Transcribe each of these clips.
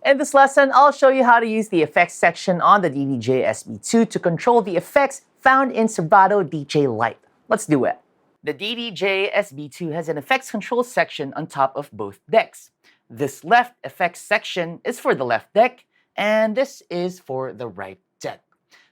In this lesson, I'll show you how to use the effects section on the DDJ-SB2 to control the effects found in Serato DJ Lite. Let's do it. The DDJ-SB2 has an effects control section on top of both decks. This left effects section is for the left deck, and this is for the right deck.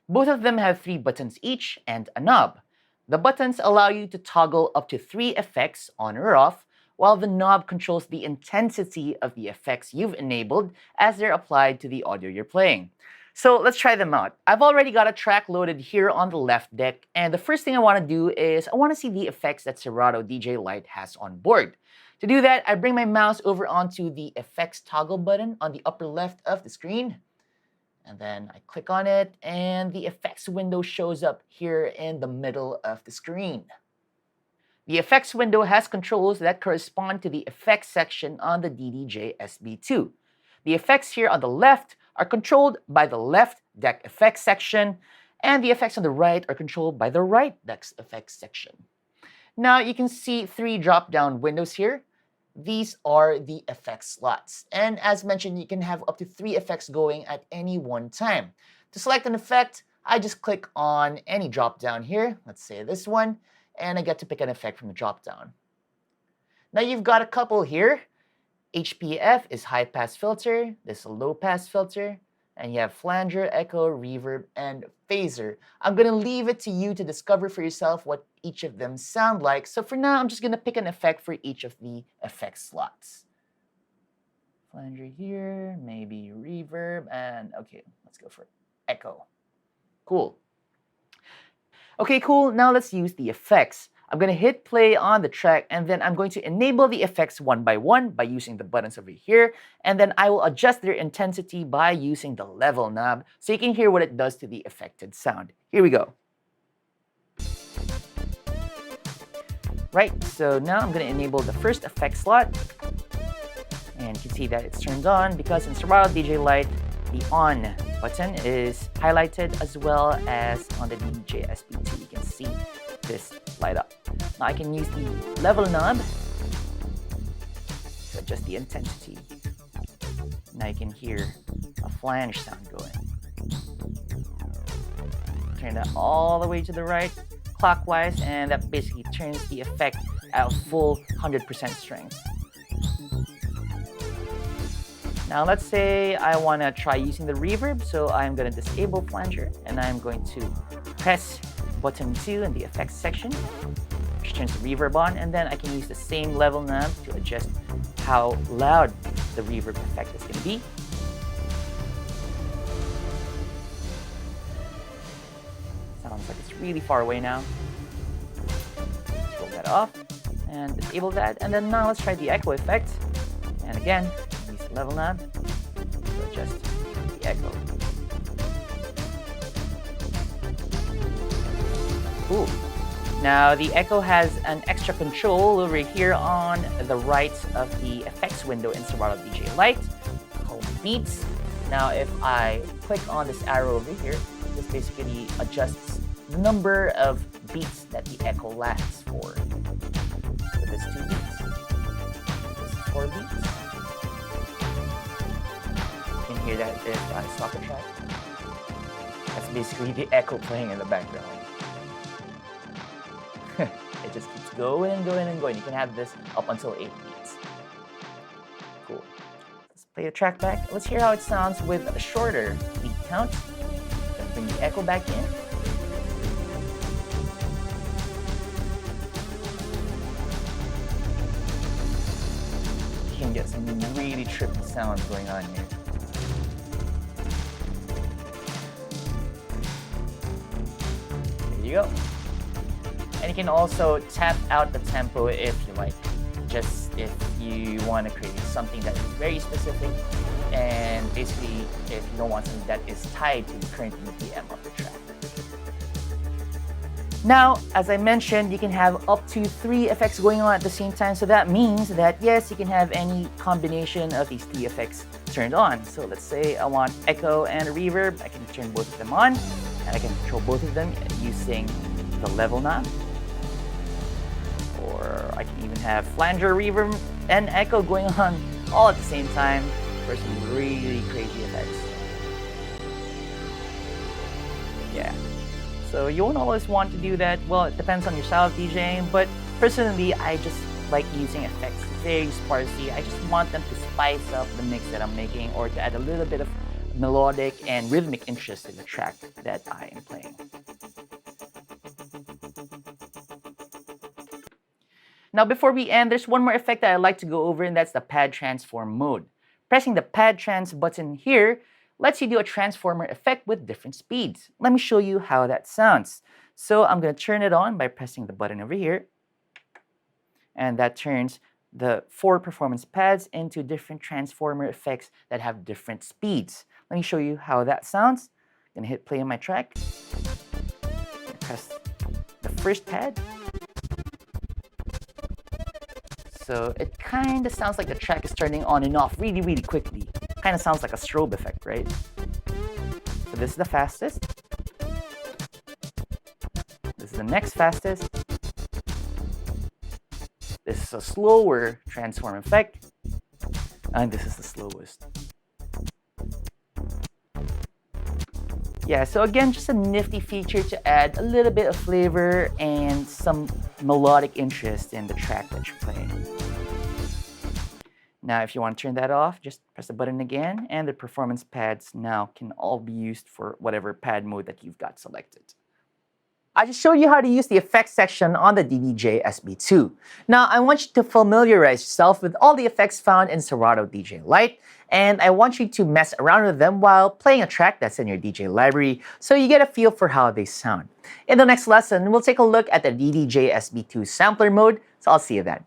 Both of them have 3 buttons each and a knob. The buttons allow you to toggle up to 3 effects on or off, while the knob controls the intensity of the effects you've enabled as they're applied to the audio you're playing. So let's try them out. I've already got a track loaded here on the left deck, and the first thing I want to do is I want to see the effects that Serato DJ Lite has on board. To do that, I bring my mouse over onto the effects toggle button on the upper left of the screen, and then I click on it, and the effects window shows up here in the middle of the screen. The effects window has controls that correspond to the effects section on the DDJ-SB2. The effects here on the left are controlled by the left deck effects section, and the effects on the right are controlled by the right deck's effects section. Now you can see 3 drop-down windows here. These are the effects slots, and as mentioned, you can have up to 3 effects going at any one time. To select an effect, I just click on any drop-down here, let's say this one, and I get to pick an effect from the drop-down. Now you've got a couple here. HPF is high-pass filter, this is a low-pass filter, and you have flanger, echo, reverb, and phaser. I'm going to leave it to you to discover for yourself what each of them sound like. So for now, I'm just going to pick an effect for each of the effect slots. Flanger here, maybe reverb, and okay, let's go for echo. Cool. Okay, cool. Now let's use the effects. I'm going to hit play on the track, and then I'm going to enable the effects one by one by using the buttons over here, and then I will adjust their intensity by using the level knob so you can hear what it does to the affected sound. Here we go. Right, so now I'm going to enable the first effect slot, and you can see that it's turned on because in Serato DJ Lite, the on button is highlighted as well as on the DDJ-SB2. You can see this light up. Now I can use the level knob to adjust the intensity. Now you can hear a flange sound going. Turn that all the way to the right clockwise, and that basically turns the effect at full 100% strength. Now let's say I want to try using the reverb, so I'm going to disable flanger, and I'm going to press button 2 in the effects section, which turns the reverb on, and then I can use the same level knob to adjust how loud the reverb effect is going to be. Sounds like it's really far away now. Let's roll that off and disable that, and then now let's try the echo effect, and again, use the level knob to adjust the echo. Cool. Now the echo has an extra control over here on the right of the effects window in Serato DJ Lite called beats. Now if I click on this arrow over here, this basically adjusts the number of beats that the echo lasts for. So this is 2 beats. This is 4 beats. You can hear that if I stop the track. That's basically the echo playing in the background. It just keeps going and going and going. You can have this up until 8 beats. Cool. Let's play the track back. Let's hear how it sounds with a shorter beat count. Then bring the echo back in. You can get some really trippy sounds going on here. There you go. And you can also tap out the tempo if you like, just if you want to create something that is very specific, and basically if you don't want something that is tied to the current BPM of the track. Now, as I mentioned, you can have up to 3 effects going on at the same time, so that means that yes, you can have any combination of these 3 effects turned on. So let's say I want echo and reverb, I can turn both of them on, and I can control both of them using the level knob. Or I can even have flanger, reverb, and echo going on all at the same time. for some really crazy effects. Yeah. So you won't always want to do that. Well, it depends on your style of DJing, but personally, I just like using effects very sparsely. I just want them to spice up the mix that I'm making or to add a little bit of melodic and rhythmic interest in the track that I am playing. Now, before we end, there's one more effect that I like to go over, and that's the pad transform mode. Pressing the pad trans button here lets you do a transformer effect with different speeds. Let me show you how that sounds. So I'm going to turn it on by pressing the button over here. And that turns the 4 performance pads into different transformer effects that have different speeds. Let me show you how that sounds. I'm going to hit play on my track. Press the first pad. So it kind of sounds like the track is turning on and off really, really quickly. Kind of sounds like a strobe effect, right? So this is the fastest. This is the next fastest. This is a slower transform effect. And this is the slowest. Yeah, so again, just a nifty feature to add a little bit of flavor and some melodic interest in the track that you're playing. Now, if you want to turn that off, just press the button again, and the performance pads now can all be used for whatever pad mode that you've got selected. I just showed you how to use the effects section on the DDJ-SB2. Now, I want you to familiarize yourself with all the effects found in Serato DJ Lite, and I want you to mess around with them while playing a track that's in your DJ library so you get a feel for how they sound. In the next lesson, we'll take a look at the DDJ-SB2 sampler mode, so I'll see you then.